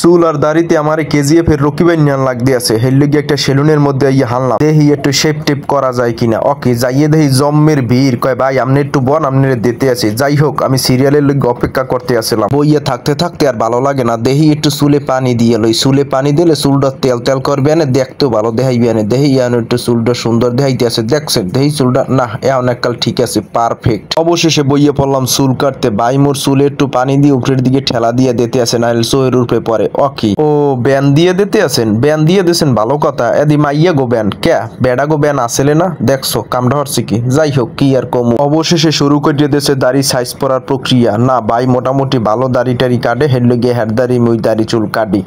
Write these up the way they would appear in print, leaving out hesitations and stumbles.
চুল আর দাড়িতে আমার কেজিএফ এর রকি ভাই নিয়ান লাগতে আছে হেললে গিয়ে একটা সেলুনের মধ্যে ইয়ে হানলাম দেখি একটু শেপ টেপ করা যায় কিনা। ওকে যাইয়ে দেখি জম্মের ভিড় কয় ভাই আপনি একটু বন আপনি দিতে আছে। যাই হোক আমি সিরিয়ালের লোক অপেক্ষা করতে আসলাম। বইয়ে থাকতে থাকতে আর ভালো লাগে না, দেখি একটু চুলে পানি দিয়ে লই। চুলে পানি দিলে চুলটা তেল তেল করবে না, দেখতেও ভালো দেখাইবে না। দেখি ইয়ান একটু চুলটা সুন্দর দেখাইতে আছে, দেখছেন দেখি চুলটা না এখন এককাল ঠিক আছে পারফেক্ট। অবশেষে বইয়ে পড়লাম চুল কাটতে। ভাই মোর চুলে একটু পানি দিয়ে উপরের দিকে ঠেলা দিয়ে দিতে আছে, নাহলে চোয়ের উপরে পরে। ওকে ও ব্যান দিয়ে দিতে আছেন, ব্যান দিয়ে দিয়েছেন ভালো কথা। এদি মাইয়া গো ব্যান কে বেড়া গো ব্যান আসলে না, দেখছো কামড়া হচ্ছে কি। যাই হোক কি আর কম। অবশেষে শুরু করে দিয়েছে দাড়ি সাইজ করার প্রক্রিয়া। না ভাই মোটামুটি ভালো দাড়ি টাড়ি কাটে, হেডলে গিয়ে হেড দাড়ি মুই দাড়ি চুল কাটি।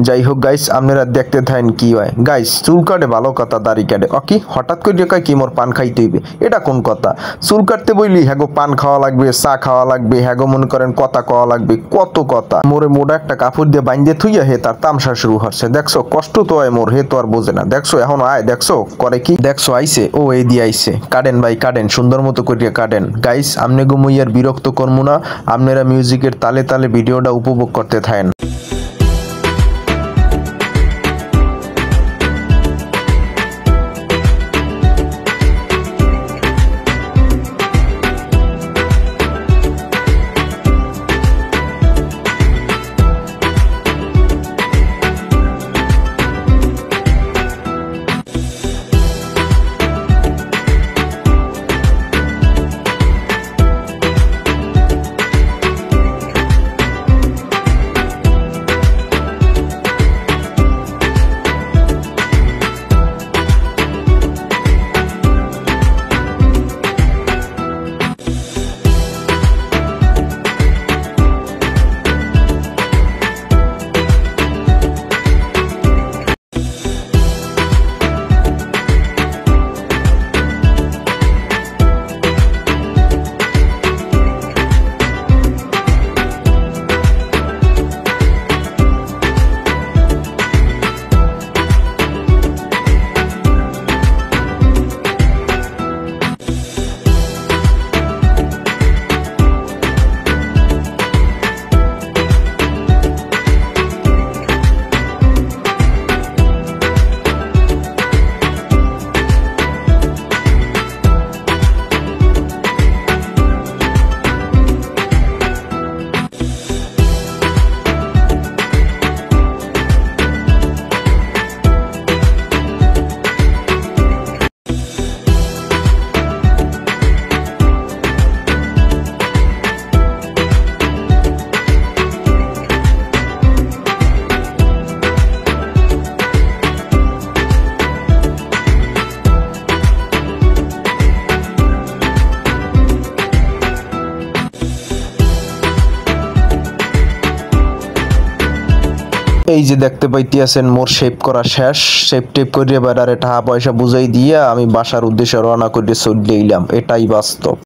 যাই হোক গাইস আপনারা দেখতে থাকেন কি হয়। গাইস চুল কাটে ভালো কথা, দাড়ি কাটে। ওকে হঠাৎ করে কয় কি মোর পান খাইতে হইবে, এটা কোন কথা? চুল কাটতে বইলি হ্যাগো পান খাওয়া লাগবে, চা খাওয়া লাগবে, হ্যাগো মনে করেন কথা খাওয়া লাগবে, কত কথা। মোরে মোটা একটা কাপড় দিয়ে বাইন্দে থুইয়া হে তার তামসা শুরু হচ্ছে। দেখছো কষ্ট তো হয় মোর, হে তো আর বোঝে না। দেখছো এখন আয়, দেখছো করে কি, দেখছো আইছে ও এই দিয়ে আইছে। কাটেন ভাই কাটেন, সুন্দর মতো করিয়া কাটেন। গাইস আমনে গুমইয়ার বিরক্ত করবো না, আপনারা মিউজিকের তালে তালে ভিডিওটা উপভোগ করতে থাকেন। এই যে দেখতে পাইতে আছেন মোর শেপ করা শেষ। শেপ টেপ করিয়ে বেড়ারে টাকা পয়সা বুঝাই দিয়ে আমি বাসার উদ্দেশ্যে রওনা করে চলে এলাম, এটাই বাস্তব।